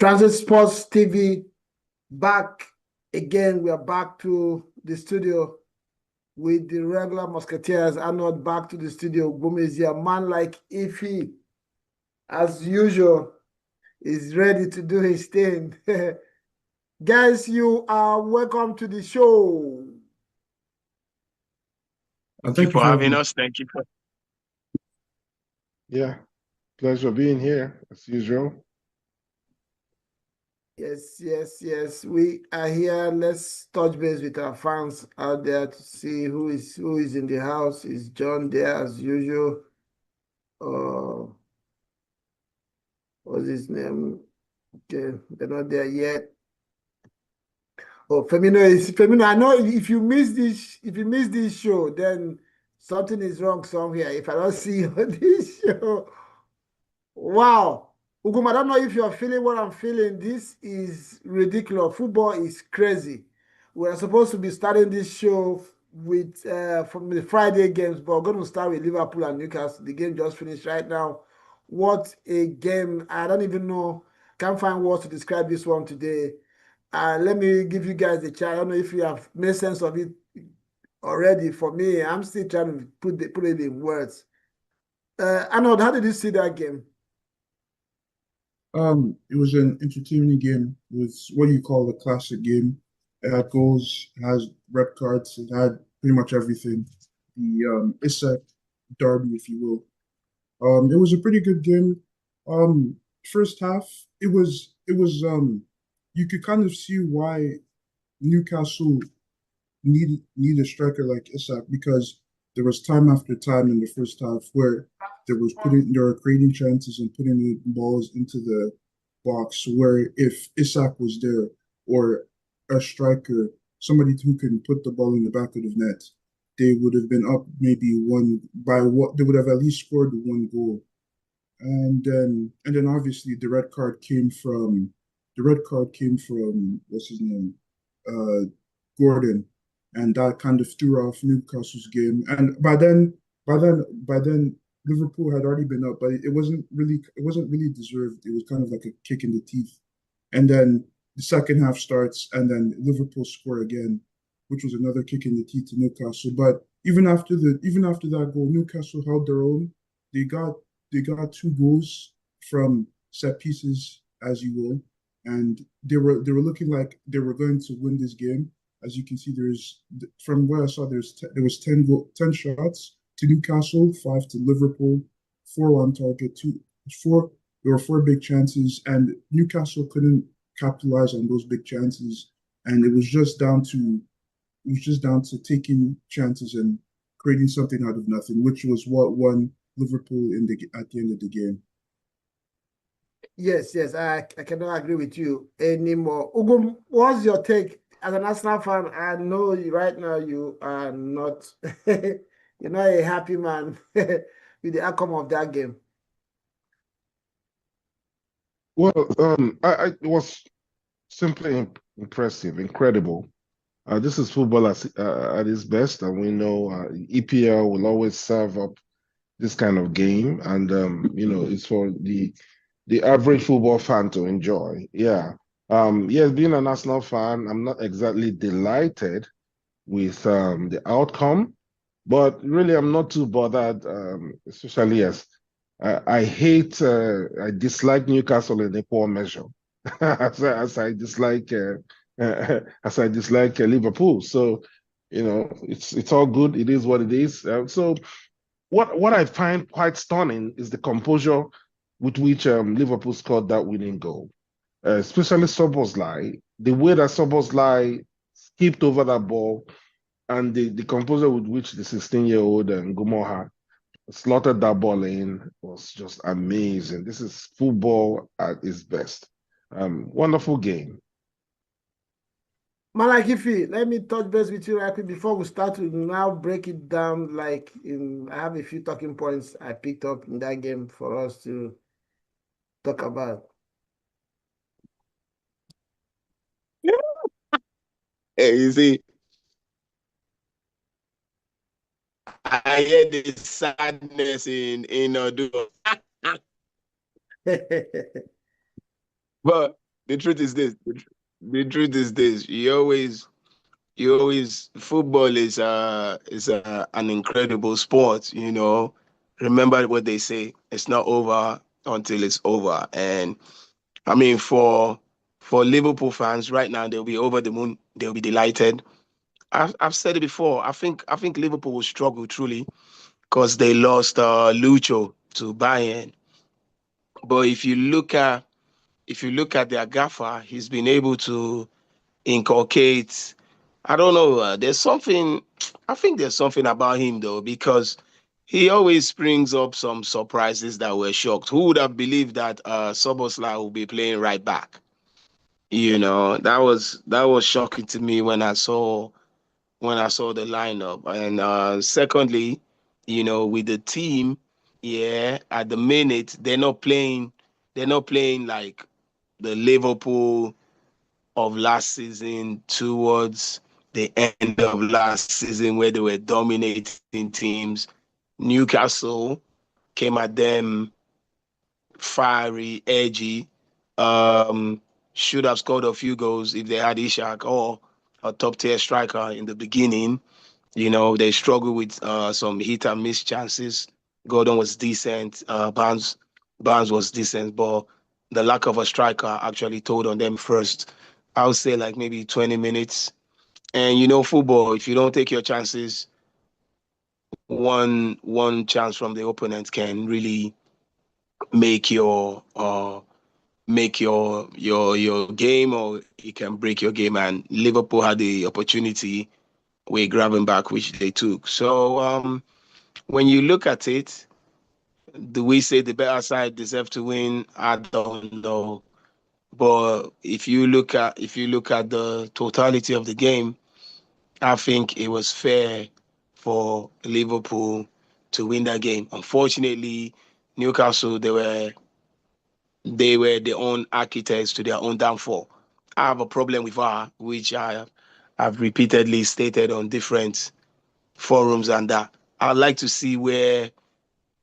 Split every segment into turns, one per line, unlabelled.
Transit Sports TV back again. We are back to the studio with the regular Musketeers. I'm not back to the studio. Gomez here, man like Ify, as usual, is ready to do his thing. Guys, you are welcome to the show.
Thank you for having us. Thank you for.
Yeah, pleasure being here as usual.
Yes. We are here. Let's touch base with our fans out there to see who is in the house. Is John there as usual? What's his name? Okay, they're not there yet. Oh, Femino. I know if you miss this show, then something is wrong somewhere. If I don't see you on this show, wow. Ugum, I don't know if you're feeling what I'm feeling. This is ridiculous. Football is crazy. We're supposed to be starting this show with from the Friday games, but we're going to start with Liverpool and Newcastle. The game just finished right now. What a game. I don't even know. Can't find words to describe this one today. Let me give you guys the chance. I don't know if you have made sense of it already. For me, I'm still trying to put it in words. Arnold, how did you see that game?
It was an entertaining game. It was what you call a classic game. It had goals, it has red cards, it had pretty much everything. The Isak derby, if you will. It was a pretty good game. First half, it was you could kind of see why Newcastle need a striker like Isak, because there was time after time in the first half where they were creating chances and putting the balls into the box, where if Isak was there, or a striker, somebody who can put the ball in the back of the net, they would have been up maybe they would have at least scored one goal. And then obviously the red card came from what's his name? Gordon, and that kind of threw off Newcastle's game. And by then, Liverpool had already been up, but it wasn't really deserved. It was kind of like a kick in the teeth. And then the second half starts, and then Liverpool score again, which was another kick in the teeth to Newcastle. But even after that goal, Newcastle held their own. They got two goals from set pieces, as you will, and they were looking like they were going to win this game. As you can see, from what I saw, there was 10 shots to Newcastle, 5 to Liverpool, 4 on target, there were 4 big chances, and Newcastle couldn't capitalize on those big chances, and it was just down to taking chances and creating something out of nothing, which was what won Liverpool at the end of the game.
Yes, I cannot agree with you anymore. Ugum, what's your take? As an Arsenal fan, I know right now you are not you're not a happy man with the outcome of that game.
Well, it was simply impressive, incredible. This is football at its best, and we know EPL will always serve up this kind of game, and it's for the average football fan to enjoy. Yeah. Yes, being an Arsenal fan, I'm not exactly delighted with the outcome, but really I'm not too bothered, especially as I dislike Newcastle in equal measure as I dislike Liverpool. So, it's all good. It is what it is. So what I find quite stunning is the composure with which Liverpool scored that winning goal, especially Szoboszlai. The way that Szoboszlai skipped over that ball, and the composure with which the 16-year-old Gumoha slaughtered that ball in was just amazing. This is football at its best. Wonderful game.
Malak Ifi, let me touch base with you right quick before we start to now break it down. I have a few talking points I picked up in that game for us to talk about.
Hey, you see, I hear the sadness in Odo. But the truth is this. The truth is this. You always football is an incredible sport. Remember what they say. It's not over until it's over. And I mean, for Liverpool fans right now, they'll be over the moon. They'll be delighted. I've said it before. I think Liverpool will struggle truly because they lost Lucho to Bayern. But if you look at their gaffer, he's been able to inculcate. I don't know. There's something. I think there's something about him though, because he always brings up some surprises that were shocked. Who would have believed that Soboslai will be playing right back? That was shocking to me when I saw the lineup. And secondly, with the team, yeah, at the minute they're not playing like the Liverpool of last season towards the end of last season where they were dominating teams. Newcastle came at them fiery, edgy. Um, should have scored a few goals if they had Ishak or a top tier striker in the beginning. They struggled with some hit and miss chances. Gordon was decent. Barnes was decent, but the lack of a striker actually told on them first. I would say like maybe 20 minutes. And football, if you don't take your chances, one chance from the opponent can really make your game, or it can break your game. And Liverpool had the opportunity with grabbing back, which they took. So when you look at it, do we say the better side deserve to win? I don't know. But if you look at the totality of the game, I think it was fair for Liverpool to win that game. Unfortunately, Newcastle they were their own architects to their own downfall. I have a problem with VAR, which I've repeatedly stated on different forums, and that I'd like to see where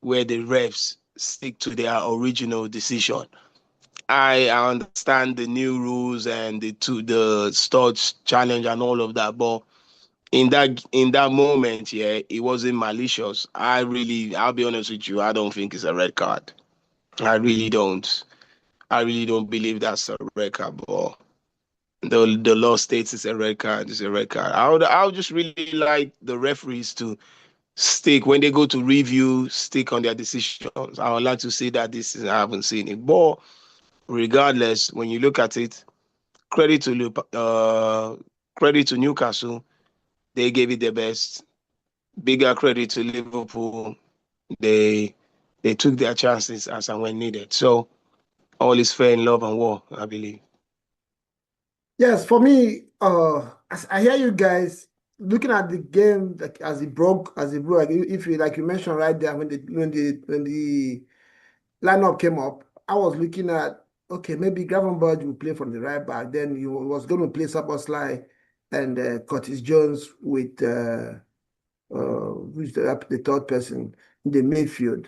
the refs stick to their original decision. I understand the new rules and the Stodge challenge and all of that, but in that moment, yeah, it wasn't malicious. I'll be honest with you, I don't think it's a red card. I really don't. I really don't believe that's a red card, but the law states it's a red card. It's a red card. I would just really like the referees to stick when they go to review, stick on their decisions. I would like to see that. This is I haven't seen it, but regardless, when you look at it, credit to credit to Newcastle. They gave it their best. Bigger credit to Liverpool. They they took their chances as and when needed. So all is fair in love and war, I believe.
Yes, for me, as I hear you guys looking at the game like as it broke, like if you like you mentioned right there when the lineup came up, I was looking at okay, maybe Gravenberch will play from the right back. Then he was going to play Szoboszlai and Curtis Jones with who's the third person in the midfield.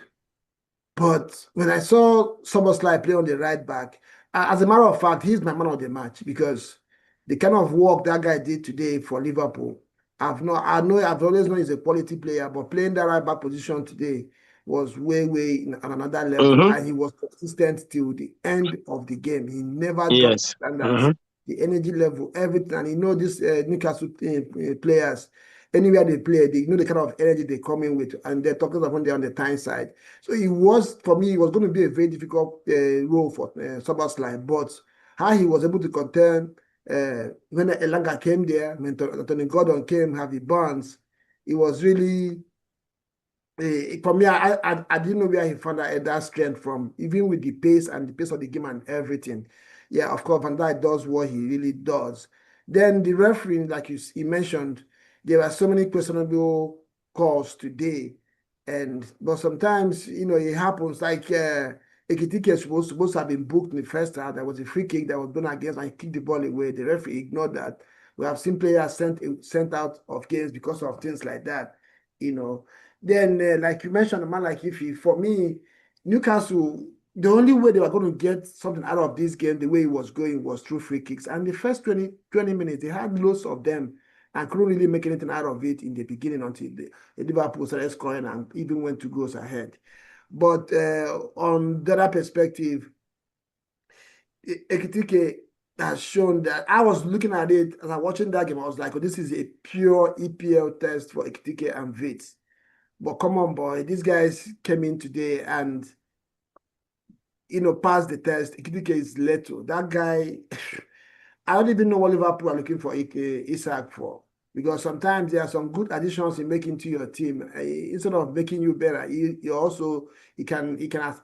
But when I saw Szoboszlai play on the right back, as a matter of fact, he's my man of the match because the kind of work that guy did today for Liverpool, I've always known he's a quality player, but playing that right back position today was way, way on another level,
Mm-hmm.
and he was consistent till the end of the game. He never dropped
Yes.
standards,
Mm-hmm.
the energy level, everything. And these Newcastle players, anywhere they play, they know the kind of energy they come in with, and they're talking about when they're on the time side. So for me, it was going to be a very difficult role for Szoboszlai, but how he was able to contend when Elanga came there, when Anthony Gordon came, Harvey Barnes, it was really for me. I didn't know where he found that strength from, even with the pace of the game and everything. Yeah, of course, Van Dijk does what he really does. Then the referee, like you mentioned, there were so many questionable calls today, but sometimes it happens. Like Ekitike is supposed to have been booked in the first half. There was a free kick that was done against, and he kicked the ball away. The referee ignored that. We have seen players sent out of games because of things like that. You know. Then, like you mentioned, a man like Ify, for me, Newcastle the only way they were going to get something out of this game, the way it was going, was through free kicks. And the first 20 minutes, they had loads of them and couldn't really make anything out of it in the beginning until the Liverpool started scoring and even went 2 goals ahead. But on the other perspective, Ekitike has shown that. I was looking at it as I was watching that game. I was like, oh, this is a pure EPL test for Ekitike and Vitz. But come on, boy, these guys came in today and passed the test. Ekitike is Leto. That guy, I don't even know what Liverpool are looking for Isak for. Because sometimes there are some good additions you make into your team. Instead of making you better, he can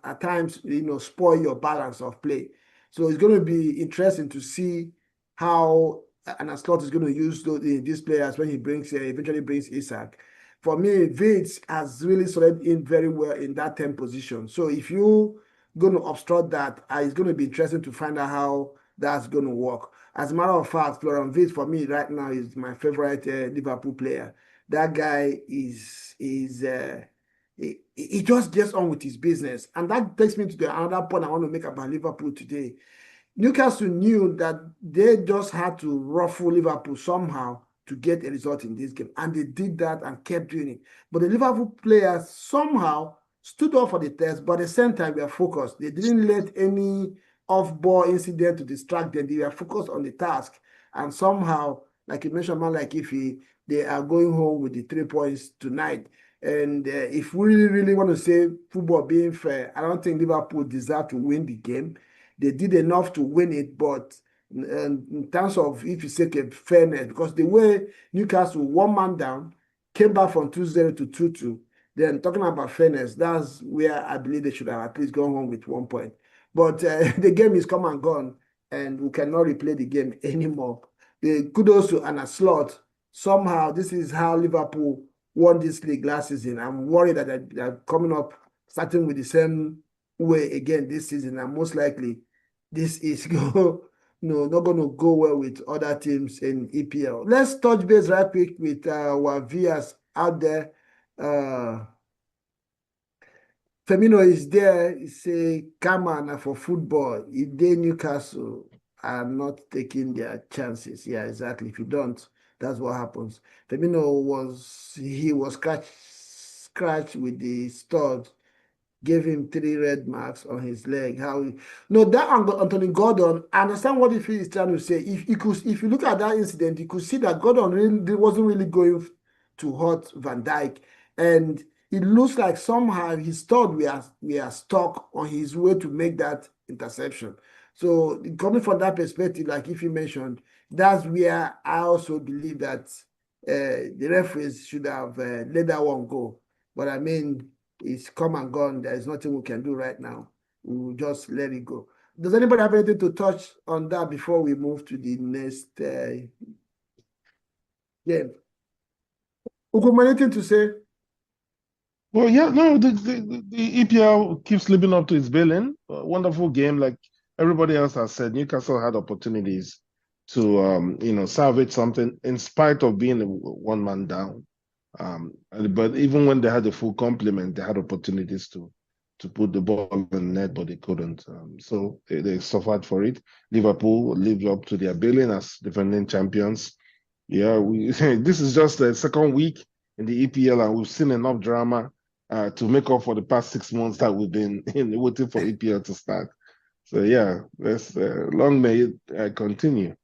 at times spoil your balance of play. So it's going to be interesting to see how Ancelotti is going to use these players when he eventually brings Isak. For me, Vitz has really slotted in very well in that 10 position. So if you going to obstruct that, it's going to be interesting to find out how that's going to work. As a matter of fact, Florian Wirtz for me right now is my favorite Liverpool player. That guy he just gets on with his business, and that takes me to another point I want to make about Liverpool today. Newcastle knew that they just had to ruffle Liverpool somehow to get a result in this game, and they did that and kept doing it. But the Liverpool players somehow stood up for the test, but at the same time, they were focused. They didn't let any off-ball incident to distract them. They were focused on the task. And somehow, like you mentioned, man, like if they are going home with the 3 points tonight. And if we really want to say football being fair, I don't think Liverpool deserve to win the game. They did enough to win it, but in terms of, if you say fairness, because the way Newcastle, 1 man down, came back from 2-0 to 2-2, then talking about fairness, that's where I believe they should have at least gone home with 1 point. But the game is come and gone, and we cannot replay the game anymore. The kudos to Anna Slot. Somehow, this is how Liverpool won this league last season. I'm worried that they're coming up, starting with the same way again this season, and most likely this is not going to go well with other teams in EPL. Let's touch base right quick with our viewers out there. Firmino is there. He say, come on for football. If they Newcastle are not taking their chances. Yeah, exactly. If you don't, that's what happens. Firmino was scratched with the stud, gave him 3 red marks on his leg. That Anthony Gordon, I understand what he is trying to say. If you look at that incident, you could see that Gordon really wasn't really going to hurt Van Dijk, and it looks like somehow his thought we are stuck on his way to make that interception. So coming from that perspective, like if you mentioned, that's where I also believe that the referees should have let that one go. But I mean, it's come and gone. There is nothing we can do right now. We will just let it go. Does anybody have anything to touch on that before we move to the next game? Ukum, anything to say?
Well, yeah, no, the EPL keeps living up to its billing. Wonderful game, like everybody else has said. Newcastle had opportunities to, salvage something in spite of being 1 man down. But even when they had a full complement, they had opportunities to put the ball in the net, but they couldn't. So they suffered for it. Liverpool lived up to their billing as defending champions. Yeah, this is just the second week in the EPL, and we've seen enough drama to make up for the past 6 months that we've been waiting for EPL to start. So yeah, let's long may it continue.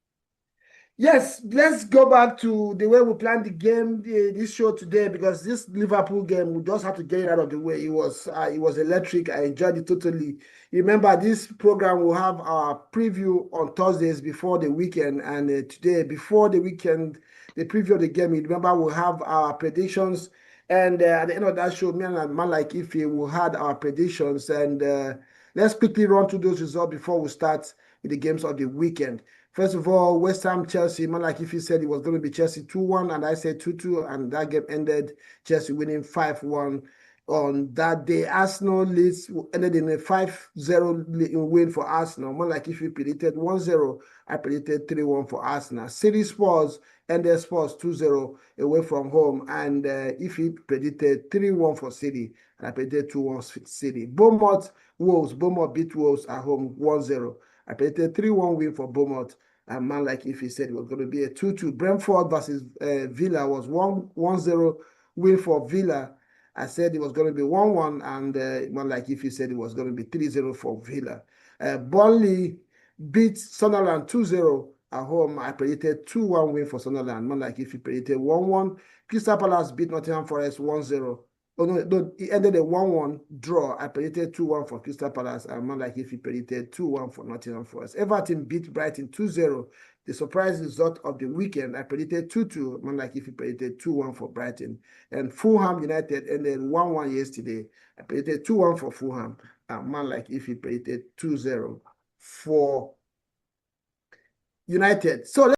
Yes, let's go back to the way we planned the game, this show today, because this Liverpool game, we just have to get it out of the way. It was electric. I enjoyed it totally. Remember, this program will have our preview on Thursdays before the weekend, and today, before the weekend, the preview of the game, remember, we'll have our predictions, and at the end of that show, me and a man like Ife will have our predictions, and let's quickly run through those results before we start with the games of the weekend. First of all, West Ham, Chelsea, man, like if he said it was going to be Chelsea 2-1, and I said 2-2, and that game ended Chelsea winning 5-1. On that day, Arsenal Leeds ended in a 5-0 win for Arsenal. Man, like if you predicted 1-0, I predicted 3-1 for Arsenal. City Spurs ended Spurs 2-0 away from home, and if he predicted 3-1 for City, and I predicted 2-1 City. Bournemouth, Wolves. Bournemouth beat Wolves at home 1-0. I predicted 3-1 win for Bournemouth. And man like if he said it was going to be a 2-2. Brentford versus Villa was 1-0 win for Villa. I said it was going to be 1-1, and man like if he said it was going to be 3-0 for Villa. Burnley beat Sunderland 2-0 at home. I predicted 2-1 win for Sunderland. Man like if he predicted 1-1. Crystal Palace beat Nottingham Forest 1-0. Oh, no, it ended a 1-1 draw. I predicted 2-1 for Crystal Palace, and man like if he predicted 2-1 for Nottingham Forest. Everton beat Brighton 2-0. The surprise result of the weekend, I predicted 2-2. Man like if he predicted 2-1 for Brighton. And Fulham United ended 1-1 yesterday. I predicted 2-1 for Fulham. And man like if he predicted 2-0 for United. So